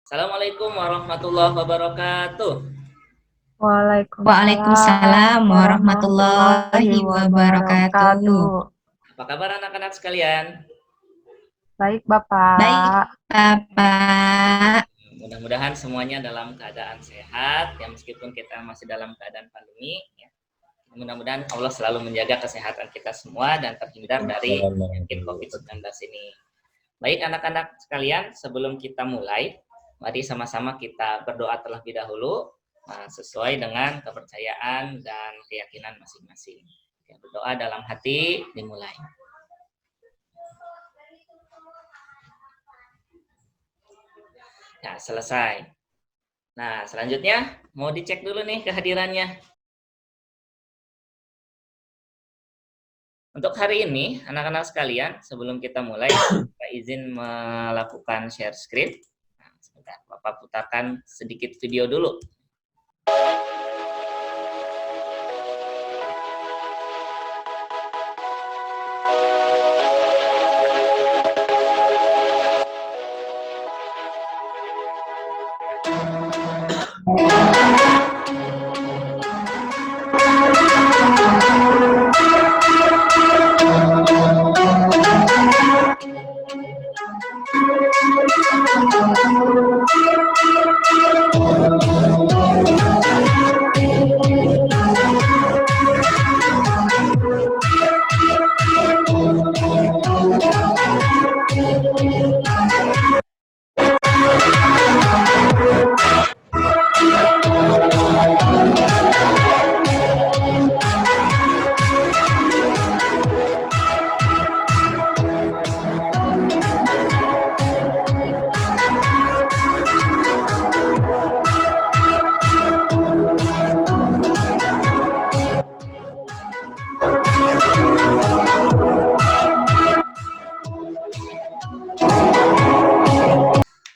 Assalamualaikum warahmatullahi wabarakatuh. Waalaikumsalam Waalaikumsalam warahmatullahi warahmatullahi wabarakatuh. wabarakatuh. Apa kabar anak-anak sekalian? Baik, Baik, Bapak. Bapak. Mudah-mudahan semuanya dalam keadaan sehat, ya meskipun kita masih dalam keadaan pandemi. Ya. Mudah-mudahan Allah selalu menjaga kesehatan kita semua dan terhindar dari penyakit COVID-19 ini. Baik anak-anak sekalian, sebelum kita mulai, mari sama-sama kita berdoa terlebih dahulu, sesuai dengan kepercayaan dan keyakinan masing-masing. Ya, berdoa dalam hati, dimulai. Nah, selesai. Nah, selanjutnya mau dicek dulu nih kehadirannya. Untuk hari ini, anak-anak sekalian, sebelum kita mulai, kita izin melakukan share screen. Nah, sebentar, Bapak putarkan sedikit video dulu.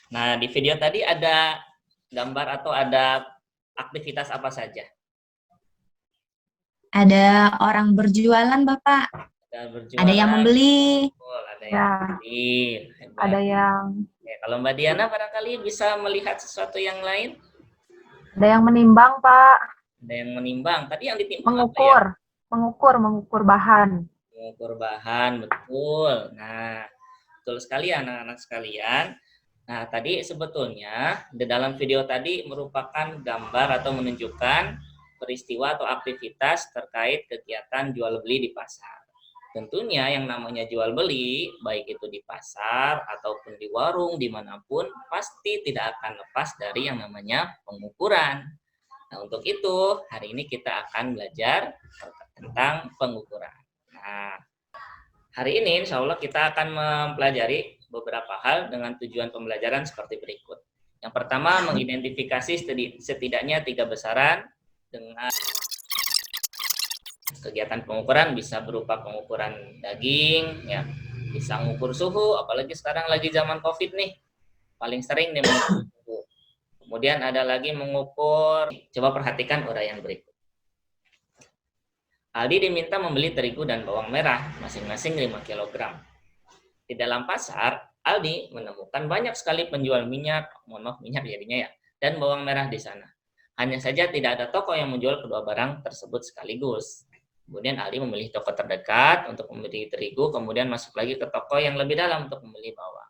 Nah, di video tadi ada gambar atau ada aktivitas apa saja? Ada orang berjualan, Bapak. Ada Ada yang berjualan, membeli. ada yang Ya, beli. Hebat. ada yang Oke, kalau Mbak Diana barangkali bisa melihat sesuatu yang lain? menimbang, Pak. Ada yang menimbang. Tadi yang ditimbang apa ya? Mengukur bahan. Mengukur bahan, betul. Nah, betul sekali anak-anak sekalian. Nah, tadi sebetulnya di dalam video tadi merupakan gambar atau menunjukkan peristiwa atau aktivitas terkait kegiatan jual beli di pasar. Tentunya yang namanya jual beli, baik itu di pasar ataupun di warung, dimanapun, pasti tidak akan lepas dari yang namanya pengukuran. Nah, untuk itu, hari ini kita akan belajar tentang pengukuran. Nah, hari ini insya Allah kita akan mempelajari beberapa hal dengan tujuan pembelajaran seperti berikut. Yang pertama, mengidentifikasi setidaknya 3 besaran dengan kegiatan pengukuran, bisa berupa pengukuran daging, ya, bisa mengukur suhu, apalagi sekarang lagi zaman COVID nih, paling sering nih mengukur suhu. Kemudian ada lagi mengukur, coba perhatikan uraian berikut. Aldi diminta membeli terigu dan bawang merah masing-masing 5 kg. Di dalam pasar, Aldi menemukan banyak sekali penjual minyak, minyak jadinya ya, dan bawang merah di sana. Hanya saja tidak ada toko yang menjual kedua barang tersebut sekaligus. Kemudian Aldi memilih toko terdekat untuk membeli terigu, kemudian masuk lagi ke toko yang lebih dalam untuk membeli bawang.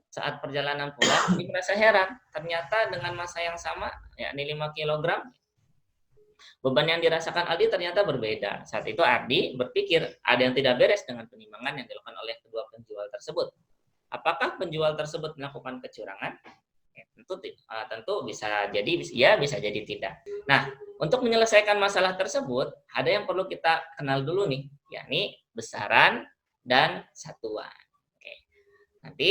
Saat perjalanan pulang, Aldi merasa heran. Ternyata dengan masa yang sama, yakni 5 kg, beban yang dirasakan Aldi ternyata berbeda. Saat itu Aldi berpikir ada yang tidak beres dengan penimbangan yang dilakukan oleh kedua penjual tersebut. Apakah penjual tersebut melakukan kecurangan? Tentu bisa jadi ya, bisa jadi tidak. Nah, untuk menyelesaikan masalah tersebut, ada yang perlu kita kenal dulu nih, yakni besaran dan satuan. Oke. Nanti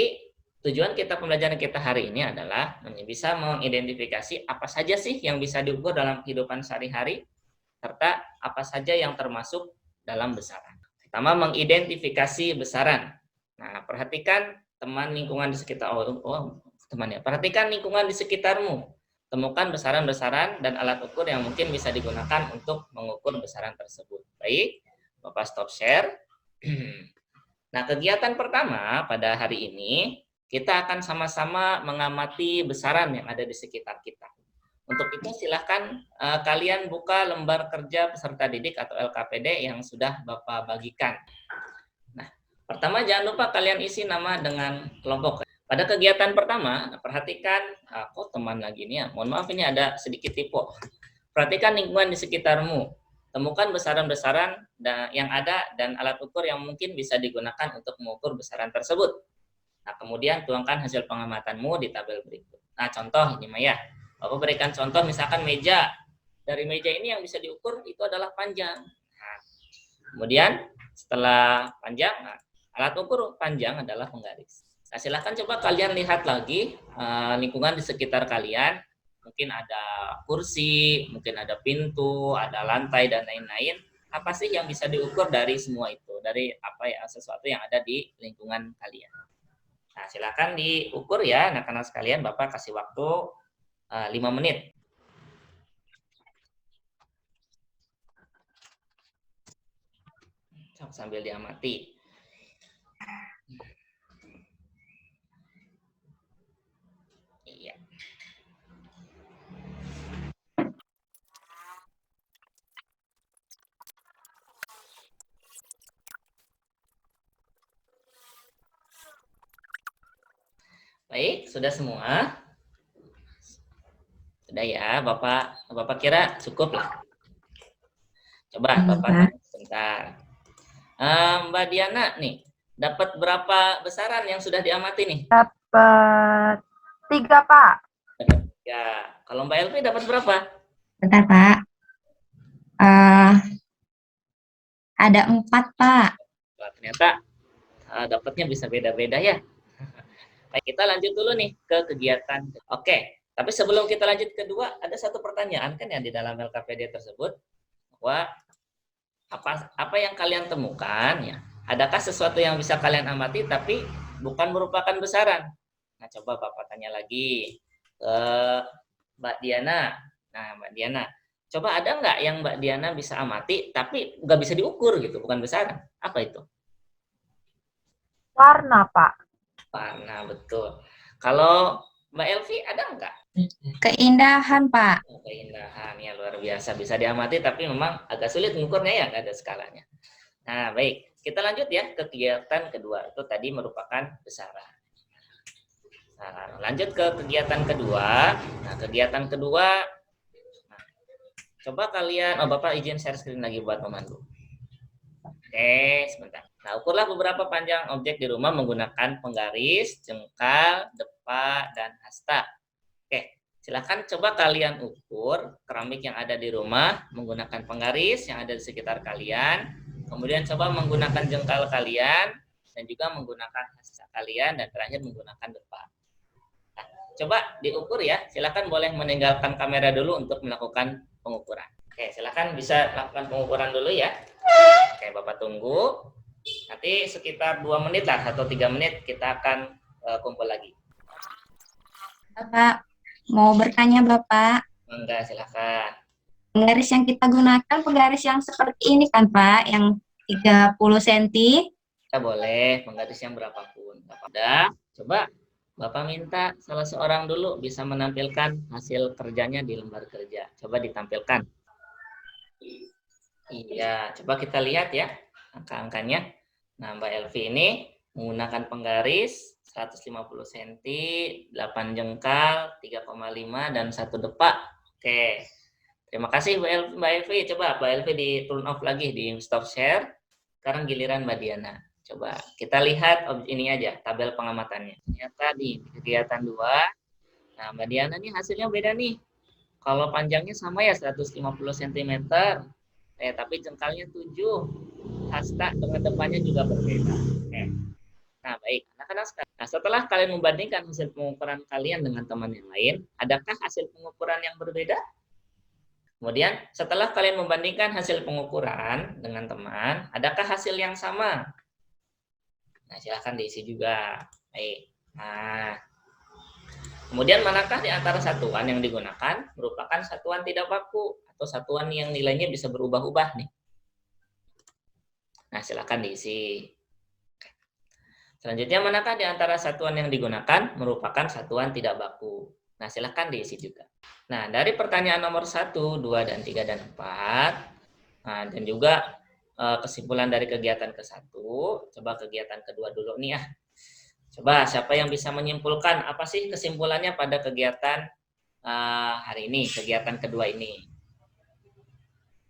tujuan kita pembelajaran kita hari ini adalah bisa mengidentifikasi apa saja sih yang bisa diukur dalam kehidupan sehari-hari, serta apa saja yang termasuk dalam besaran. Pertama, mengidentifikasi besaran. Nah, perhatikan teman lingkungan di sekitar perhatikan lingkungan di sekitarmu. Temukan besaran-besaran dan alat ukur yang mungkin bisa digunakan untuk mengukur besaran tersebut. Baik, Bapak stop share. Nah, kegiatan pertama pada hari ini kita akan sama-sama mengamati besaran yang ada di sekitar kita. Untuk itu silahkan kalian buka lembar kerja peserta didik atau LKPD yang sudah Bapak bagikan. Nah, pertama jangan lupa kalian isi nama dengan kelompok. Pada kegiatan pertama, perhatikan, kok teman lagi nih ya, mohon maaf ini ada sedikit typo. Perhatikan lingkungan di sekitarmu. Temukan besaran-besaran yang ada dan alat ukur yang mungkin bisa digunakan untuk mengukur besaran tersebut. Nah, kemudian tuangkan hasil pengamatanmu di tabel berikut. Nah, contoh ini Maya. Bapak berikan contoh misalkan meja. Dari meja ini yang bisa diukur itu adalah panjang. Nah, kemudian setelah panjang, alat ukur panjang adalah penggaris. Nah, silahkan coba kalian lihat lagi lingkungan di sekitar kalian. Mungkin ada kursi, mungkin ada pintu, ada lantai, dan lain-lain. Apa sih yang bisa diukur dari semua itu? Dari apa ya, sesuatu yang ada di lingkungan kalian. Nah, silakan diukur ya, anak-anak sekalian. Bapak kasih waktu 5 menit. Sambil diamati. Iya. Baik, sudah semua? Sudah ya, Bapak kira cukup lah. Coba Bapak tanya sebentar. Mbak Diana nih, dapat berapa besaran yang sudah diamati nih? Dapat 3, Pak. Ya, kalau Mbak Elvi dapat berapa? Bentar, Pak. Ada 4, Pak. Wah, ternyata dapatnya bisa beda-beda ya. Baik, kita lanjut dulu nih ke kegiatan. Oke, tapi sebelum kita lanjut kedua, ada satu pertanyaan kan yang di dalam LKPD tersebut, bahwa apa yang kalian temukan ya, adakah sesuatu yang bisa kalian amati tapi bukan merupakan besaran? Nah, coba Bapak tanya lagi ke Mbak Diana. Nah, Mbak Diana, coba ada nggak yang Mbak Diana bisa amati tapi nggak bisa diukur gitu, bukan besaran? Apa itu? Warna, Pak. Warna, betul. Kalau Mbak Elvi ada nggak? Keindahan, Pak. Oh, keindahan ya, luar biasa, bisa diamati tapi memang agak sulit mengukurnya ya, nggak ada skalanya. Nah, baik, kita lanjut ya ke kegiatan kedua. Itu tadi merupakan besaran. Nah, lanjut ke kegiatan kedua. Nah, kegiatan kedua, coba kalian, Bapak izin share screen lagi buat pemandu. Oke, sebentar. Nah, ukurlah beberapa panjang objek di rumah menggunakan penggaris, jengkal, depa, dan hasta. Oke, silakan coba kalian ukur keramik yang ada di rumah menggunakan penggaris yang ada di sekitar kalian. Kemudian coba menggunakan jengkal kalian dan juga menggunakan hasta kalian dan terakhir menggunakan depa. Nah, coba diukur ya. Silakan boleh meninggalkan kamera dulu untuk melakukan pengukuran. Oke, silakan bisa lakukan pengukuran dulu ya. Oke, Bapak tunggu. Nanti sekitar 2 menit lah atau 3 menit kita akan kumpul lagi. Bapak, mau bertanya Bapak. Enggak, silakan. Penggaris yang kita gunakan, penggaris yang seperti ini kan Pak, yang 30 cm. Kita boleh penggaris yang berapapun. Udah, coba Bapak minta salah seorang dulu bisa menampilkan hasil kerjanya di lembar kerja. Coba ditampilkan. Iya, coba kita lihat ya angka-angkanya. Nah, Mbak Elvi ini menggunakan penggaris 150 cm, 8 jengkal, 3,5 dan 1 depa. Oke. Terima kasih Mbak Elvi. Coba Mbak Elvi di turn off lagi, di stop share. Sekarang giliran Mbak Diana. Coba kita lihat ini aja, tabel pengamatannya. Ternyata di kegiatan 2, nah Mbak Diana nih hasilnya beda nih. Kalau panjangnya sama ya 150 cm, tapi jengkalnya 7. Hasta dengan depannya juga berbeda. Oke. Nah, baik. Anak-anak sekalian. Nah, setelah kalian membandingkan hasil pengukuran kalian dengan teman yang lain, adakah hasil pengukuran yang berbeda? Kemudian, setelah kalian membandingkan hasil pengukuran dengan teman, adakah hasil yang sama? Nah, silahkan diisi juga. Baik. Nah, kemudian manakah di antara satuan yang digunakan merupakan satuan tidak baku atau satuan yang nilainya bisa berubah-ubah nih? Nah, silakan diisi. Selanjutnya, manakah di antara satuan yang digunakan merupakan satuan tidak baku? Nah, silahkan diisi juga. Nah, dari pertanyaan nomor 1, 2, dan 3, dan 4, nah, dan juga kesimpulan dari kegiatan ke-1, coba kegiatan kedua dulu nih ya. Coba siapa yang bisa menyimpulkan apa sih kesimpulannya pada kegiatan hari ini, kegiatan kedua ini?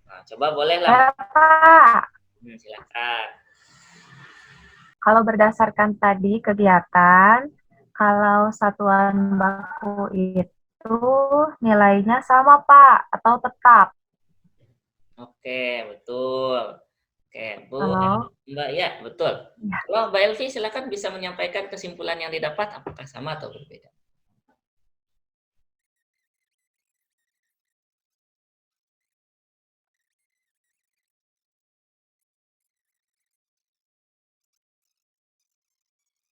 Nah, coba bolehlah. Pak. Silakan. Kalau berdasarkan tadi kegiatan, kalau satuan baku itu nilainya sama, Pak, atau tetap. Oke, betul. Oke, Bu, Halo. Mbak, ya, betul. Ya. Kalau Mbak Elvi, silakan bisa menyampaikan kesimpulan yang didapat, apakah sama atau berbeda?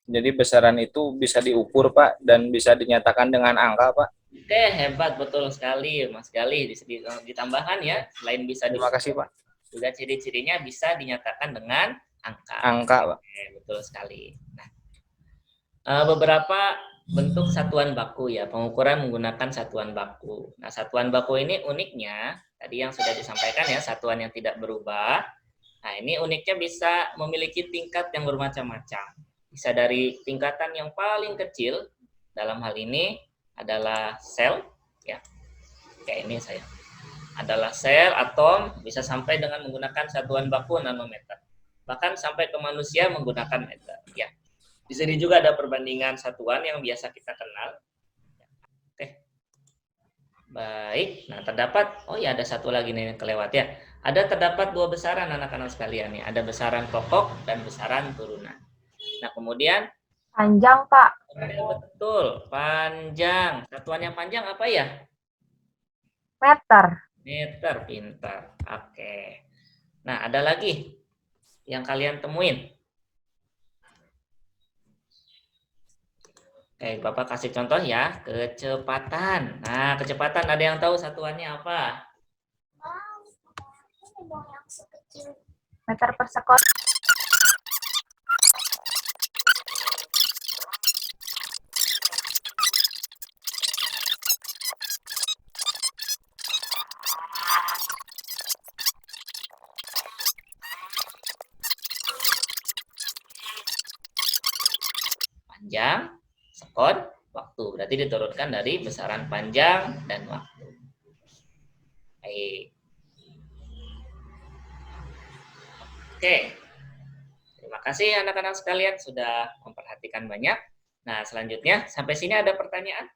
Jadi besaran itu bisa diukur, Pak, dan bisa dinyatakan dengan angka, Pak. Oke, hebat, betul sekali, Mas Gali. Ditambahkan ya, selain bisa Terima kasih, Pak. juga ciri-cirinya bisa dinyatakan dengan angka. Angka, Pak. Oke, betul sekali. Nah, beberapa bentuk satuan baku ya, pengukuran menggunakan satuan baku. Nah, satuan baku ini uniknya, tadi yang sudah disampaikan ya, satuan yang tidak berubah. Nah, ini uniknya bisa memiliki tingkat yang bermacam-macam. Bisa dari tingkatan yang paling kecil, dalam hal ini adalah sel, ya, kayak ini saya. Adalah sel, atom, bisa sampai dengan menggunakan satuan baku nanometer. Bahkan sampai ke manusia menggunakan meter, ya. Di sini juga ada perbandingan satuan yang biasa kita kenal. Oke. Baik, nah terdapat, oh ya ada satu lagi nih yang kelewat ya. Terdapat dua besaran anak-anak sekalian nih, ada besaran pokok dan besaran turunan. Nah, kemudian Panjang, Pak. betul, panjang. Satuan yang panjang apa ya? Meter. Meter, pintar. Oke. Nah, ada lagi yang kalian temuin. Oke, Bapak kasih contoh ya, kecepatan. Nah, kecepatan ada yang tahu satuannya apa? Meter per sekon. Panjang, sekon, waktu. Berarti diturunkan dari besaran panjang dan waktu. Baik. Oke. Terima kasih anak-anak sekalian sudah memperhatikan banyak. Nah, selanjutnya sampai sini ada pertanyaan?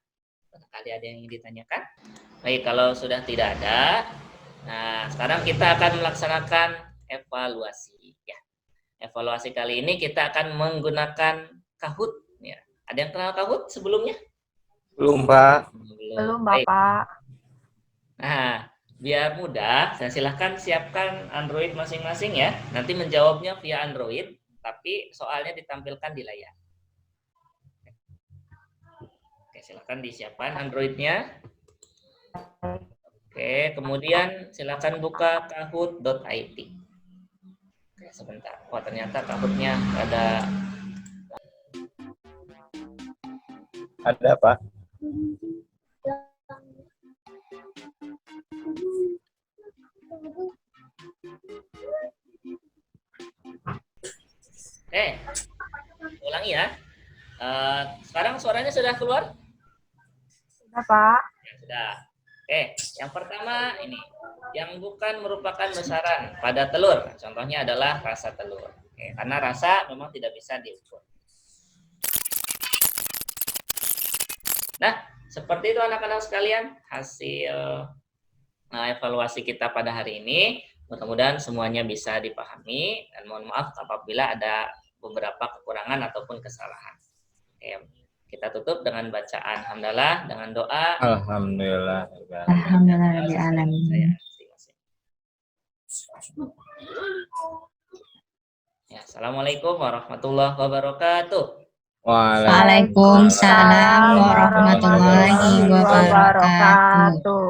Barangkali ada yang ingin ditanyakan? Baik, kalau sudah tidak ada, nah sekarang kita akan melaksanakan evaluasi. Ya, evaluasi kali ini kita akan menggunakan Kahoot. Ya, ada yang kenal Kahoot sebelumnya? Belum, Pak. Belum, Bapak. Nah, biar mudah, saya silahkan siapkan Android masing-masing ya. Nanti menjawabnya via Android, tapi soalnya ditampilkan di layar. Oke, silahkan disiapkan Androidnya. Oke, kemudian silakan buka kahoot.it. Oke, sebentar. Wah, ternyata Kahoot-nya ada. Ada, Pak. Ulangi ya. Sekarang suaranya sudah keluar? Sudah, Pak. Ya, sudah. Oke, yang pertama ini, yang bukan merupakan besaran pada telur. Contohnya adalah rasa telur. Oke, karena rasa memang tidak bisa diukur. Nah, seperti itu anak-anak sekalian, hasil evaluasi kita pada hari ini. Mudah-mudahan semuanya bisa dipahami dan mohon maaf apabila ada beberapa kekurangan ataupun kesalahan. Oke, kita tutup dengan bacaan hamdalah dengan doa. Alhamdulillah. Alhamdulillahirobbilalamin. Ya, assalamualaikum warahmatullahi wabarakatuh. Waalaikumsalam warahmatullahi wabarakatuh.